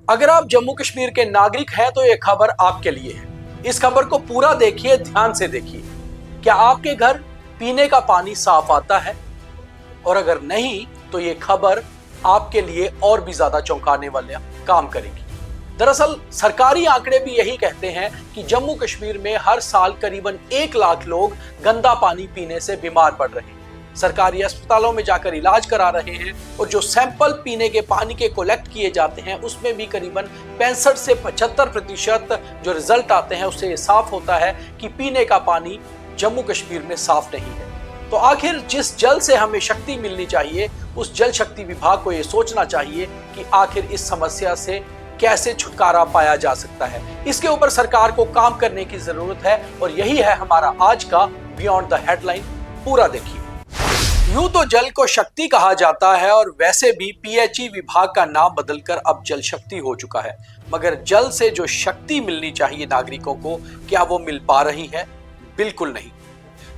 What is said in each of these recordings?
अगर आप जम्मू कश्मीर के नागरिक हैं तो ये खबर आपके लिए है। इस खबर को पूरा देखिए, ध्यान से देखिए। क्या आपके घर पीने का पानी साफ आता है? और अगर नहीं तो ये खबर आपके लिए और भी ज्यादा चौंकाने वाला काम करेगी। दरअसल सरकारी आंकड़े भी यही कहते हैं कि जम्मू कश्मीर में हर साल करीबन 1 लाख लोग गंदा पानी पीने से बीमार पड़ रहे हैं, सरकारी अस्पतालों में जाकर इलाज करा रहे हैं और जो सैंपल पीने के पानी के कलेक्ट किए जाते हैं उसमें भी करीबन 65 से 75% जो रिजल्ट आते हैं उससे ये साफ होता है कि पीने का पानी जम्मू कश्मीर में साफ नहीं है। तो आखिर जिस जल से हमें शक्ति मिलनी चाहिए, उस जल शक्ति विभाग को ये सोचना चाहिए कि आखिर इस समस्या से कैसे छुटकारा पाया जा सकता है। इसके ऊपर सरकार को काम करने की जरूरत है और यही है हमारा आज का बियॉन्ड द हेडलाइन। पूरा देखिए। यूं तो जल को शक्ति कहा जाता है और वैसे भी पीएचई विभाग का नाम बदलकर अब जल शक्ति हो चुका है, मगर जल से जो शक्ति मिलनी चाहिए नागरिकों को, क्या वो मिल पा रही है? बिल्कुल नहीं।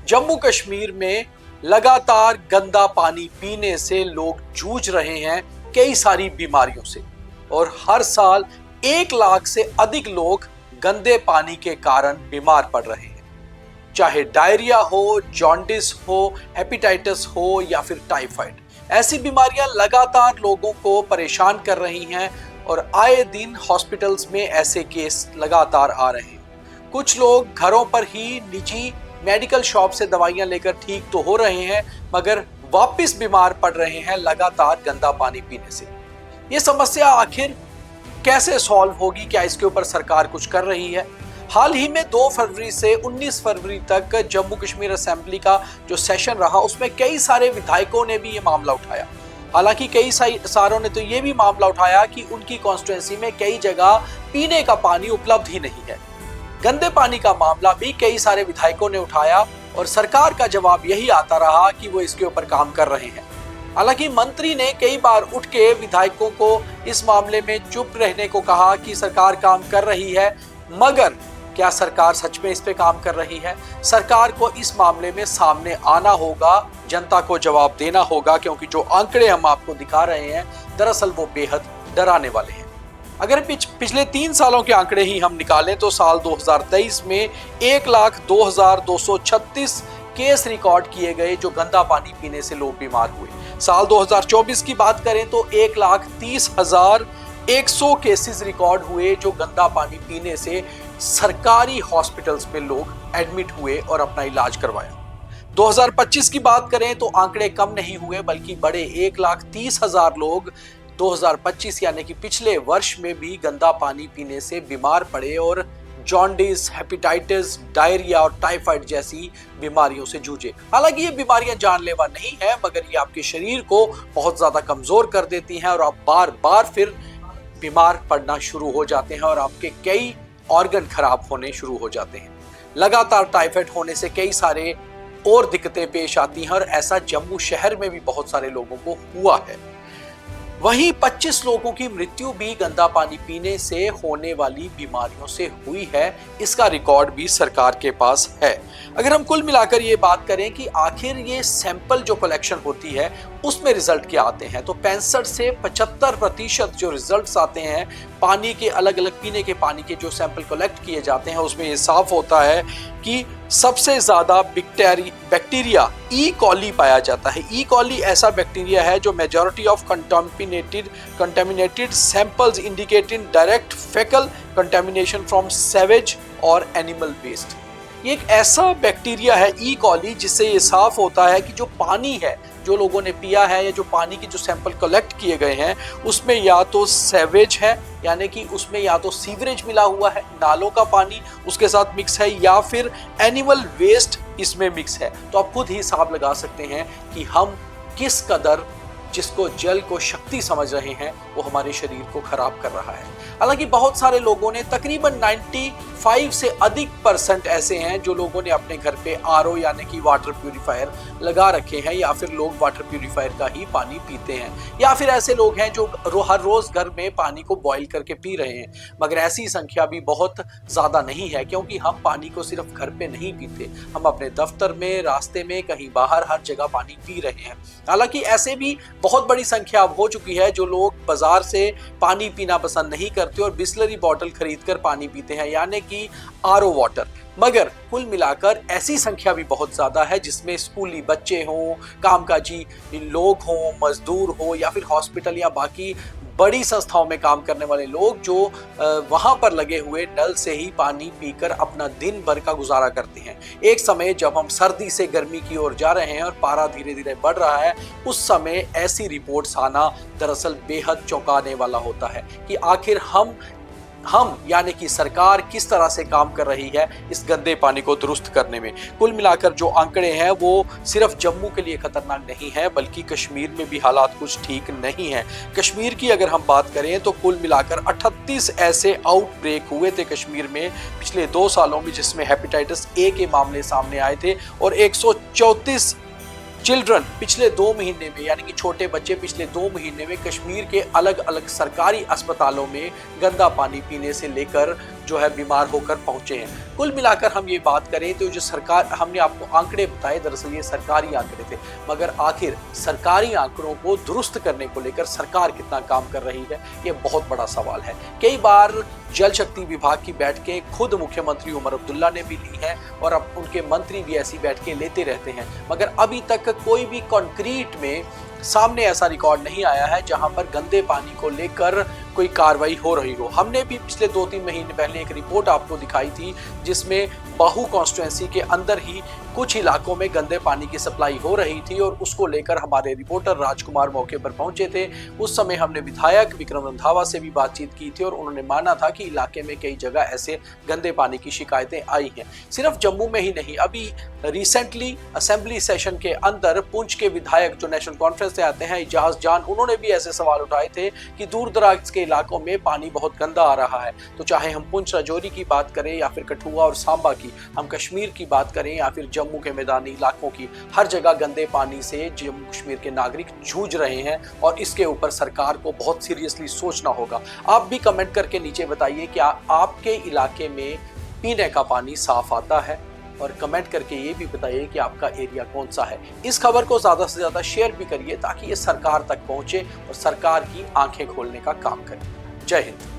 जम्मू कश्मीर में लगातार गंदा पानी पीने से लोग जूझ रहे हैं कई सारी बीमारियों से और हर साल 1 लाख से अधिक लोग गंदे पानी के कारण बीमार पड़ रहे हैं, चाहे डायरिया हो, जॉन्डिस हो, हेपेटाइटिस हो या फिर टाइफाइड। ऐसी बीमारियां लगातार लोगों को परेशान कर रही हैं और आए दिन हॉस्पिटल्स में ऐसे केस लगातार आ रहे हैं। कुछ लोग घरों पर ही निजी मेडिकल शॉप से दवाइयां लेकर ठीक तो हो रहे हैं, मगर वापस बीमार पड़ रहे हैं लगातार गंदा पानी पीने से। ये समस्या आखिर कैसे सॉल्व होगी? क्या इसके ऊपर सरकार कुछ कर रही है? हाल ही में 2 फरवरी से 19 फरवरी तक जम्मू कश्मीर असेंबली का जो सेशन रहा उसमें कई सारे विधायकों ने भी ये मामला उठाया। हालांकि कई सारों ने तो ये भी मामला उठाया कि उनकी कॉन्स्टिट्यूएंसी में कई जगह पीने का पानी उपलब्ध ही नहीं है। गंदे पानी का मामला भी कई सारे विधायकों ने उठाया और सरकार का जवाब यही आता रहा कि वो इसके ऊपर काम कर रहे हैं। हालांकि मंत्री ने कई बार उठ के विधायकों को इस मामले में चुप रहने को कहा कि सरकार काम कर रही है, मगर क्या सरकार सच में इस पे काम कर रही है? सरकार को इस मामले में सामने आना होगा, जनता को जवाब देना होगा, क्योंकि जो आंकड़े हम आपको दिखा रहे हैं दरअसल वो बेहद डराने वाले हैं। अगर पिछले 3 सालों के आंकड़े ही हम निकालें तो साल 2023 में 1,02,236 केस रिकॉर्ड किए गए जो गंदा पानी पीने से लोग बीमार हुए। साल 2024 की बात करें तो 1,30,100 केसेस रिकॉर्ड हुए जो गंदा पानी पीने से सरकारी हॉस्पिटल्स में लोग एडमिट हुए और अपना इलाज करवाया। 2025 की बात करें तो आंकड़े कम नहीं हुए बल्कि बड़े, 1,30,000 लोग 2025 यानी कि पिछले वर्ष में भी गंदा पानी पीने से बीमार पड़े और जॉन्डिस, हेपेटाइटिस, डायरिया और टाइफाइड जैसी बीमारियों से जूझे। हालांकि ये बीमारियां जानलेवा नहीं है, मगर ये आपके शरीर को बहुत ज्यादा कमजोर कर देती हैं और आप बार बार फिर बीमार पड़ना शुरू हो जाते हैं और आपके कई ऑर्गन खराब होने शुरू हो जाते हैं। लगातार टाइफाइड होने से कई सारे और दिक्कतें पेश आती हैं और ऐसा जम्मू शहर में भी बहुत सारे लोगों को हुआ है। वहीं 25 लोगों की मृत्यु भी गंदा पानी पीने से होने वाली बीमारियों से हुई है। इसका रिकॉर्ड भी सरकार के पास है। अगर हम कुल मिलाकर ये बात करें कि आखिर ये सैंपल जो कलेक्शन होती है उसमें रिजल्ट क्या आते हैं, तो 65 से 75% जो रिजल्ट्स आते हैं पानी के, अलग अलग पीने के पानी के जो सैंपल कलेक्ट किए जाते हैं उसमें ये साफ होता है कि सबसे ज्यादा बैक्टीरिया ई कॉली पाया जाता है। ई कॉली ऐसा बैक्टीरिया है जो majority of contaminated samples indicating direct faecal contamination from sewage और एनिमल वेस्ट। ये एक ऐसा बैक्टीरिया है ई कॉली जिससे ये साफ होता है कि जो पानी है जो लोगों ने पिया है या जो पानी के जो सैंपल कलेक्ट किए गए हैं उसमें या तो सेवेज है, यानी कि उसमें या तो सीवरेज मिला हुआ है, नालों का पानी उसके साथ मिक्स है, या फिर एनिमल वेस्ट इसमें मिक्स है। तो आप खुद ही हिसाब लगा सकते हैं कि हम किस कदर जिसको जल को शक्ति समझ रहे हैं वो हमारे शरीर को खराब कर रहा है। हालांकि बहुत सारे लोगों ने, तकरीबन 5 से अधिक % ऐसे हैं जो लोगों ने अपने घर पे आरओ यानी कि वाटर प्यूरिफायर लगा रखे हैं, या फिर लोग वाटर प्यूरिफायर का ही पानी पीते हैं, या फिर ऐसे लोग हैं जो हर रोज घर में पानी को बॉईल करके पी रहे हैं। मगर ऐसी संख्या भी बहुत ज्यादा नहीं है, क्योंकि हम पानी को सिर्फ घर पे नहीं पीते, हम अपने दफ्तर में, रास्ते में, कहीं बाहर, हर जगह पानी पी रहे हैं। हालांकि ऐसे भी बहुत बड़ी संख्या अब हो चुकी है जो लोग बाजार से पानी पीना पसंद नहीं करते और बिस्लरी बॉटल खरीद कर पानी पीते हैं, यानी कि आरओ वाटर। मगर कुल मिलाकर ऐसी संख्या भी बहुत ज्यादा है जिसमें स्कूली बच्चे हों, कामकाजी लोग हों, मजदूर हो, या फिर हॉस्पिटल या बाकी बड़ी संस्थाओं में काम करने वाले लोग जो वहां पर लगे हुए नल से ही पानी पीकर अपना दिन भर का गुजारा करते हैं। एक समय जब हम सर्दी से गर्मी की ओर जा रहे हैं और पारा धीरे धीरे बढ़ रहा है, उस समय ऐसी रिपोर्ट्स आना दरअसल बेहद चौंकाने वाला होता है कि आखिर हम यानी कि सरकार किस तरह से काम कर रही है इस गंदे पानी को दुरुस्त करने में। कुल मिलाकर जो आंकड़े हैं वो सिर्फ जम्मू के लिए खतरनाक नहीं है, बल्कि कश्मीर में भी हालात कुछ ठीक नहीं है। कश्मीर की अगर हम बात करें तो कुल मिलाकर 38 ऐसे आउटब्रेक हुए थे कश्मीर में पिछले 2 सालों में, जिसमें हेपेटाइटिस ए के मामले सामने आए थे, और 134 चिल्ड्रन पिछले 2 महीने में, यानी कि छोटे बच्चे पिछले 2 महीने में कश्मीर के अलग अलग सरकारी अस्पतालों में गंदा पानी पीने से लेकर जो है बीमार होकर पहुंचे हैं। कुल मिलाकर हम ये बात करें तो जो सरकार, हमने आपको आंकड़े बताए, दरअसल ये सरकारी आंकड़े थे, मगर आखिर सरकारी आंकड़ों को दुरुस्त करने को लेकर सरकार कितना काम कर रही है, ये बहुत बड़ा सवाल है। कई बार जल शक्ति विभाग की बैठकें खुद मुख्यमंत्री उमर अब्दुल्ला ने भी ली है और अब उनके मंत्री भी ऐसी बैठकें लेते रहते हैं, मगर अभी तक कोई भी कॉन्क्रीट में सामने ऐसा रिकॉर्ड नहीं आया है जहां पर गंदे पानी को लेकर कोई कार्रवाई हो रही हो। हमने भी पिछले 2-3 महीने पहले एक रिपोर्ट आपको दिखाई थी जिसमें बाहू कॉन्स्टिट्यूएंसी के अंदर ही कुछ इलाकों में गंदे पानी की सप्लाई हो रही थी, और उसको लेकर हमारे रिपोर्टर राजकुमार मौके पर पहुंचे थे। उस समय हमने विधायक विक्रम रंधावा से भी बातचीत की थी और उन्होंने माना था कि इलाके में कई जगह ऐसे गंदे पानी की शिकायतें आई हैं। सिर्फ जम्मू में ही नहीं, अभी रिसेंटली असेंबली सेशन के अंदर पुंछ के विधायक जो नेशनल कॉन्फ्रेंस से आते हैं, इजाज जान, उन्होंने भी ऐसे सवाल उठाए थे कि दूर दराज के इलाकों में पानी बहुत गंदा आ रहा है। तो चाहे हम पुंछ राजौरी की बात करें या फिर कठुआ और सांबा की, हम कश्मीर की बात करें या फिर जम्मू के मैदानी इलाकों की, हर जगह गंदे पानी से जम्मू कश्मीर के नागरिक जूझ रहे हैं और इसके ऊपर सरकार को बहुत सीरियसली सोचना होगा। आप भी कमेंट करके नीचे बताइए क्या आपके इलाके में पीने का पानी साफ आता है, और कमेंट करके ये भी बताइए कि आपका एरिया कौन सा है। इस खबर को ज़्यादा से ज़्यादा शेयर भी करिए ताकि ये सरकार तक पहुंचे और सरकार की आंखें खोलने का काम करे। जय हिंद।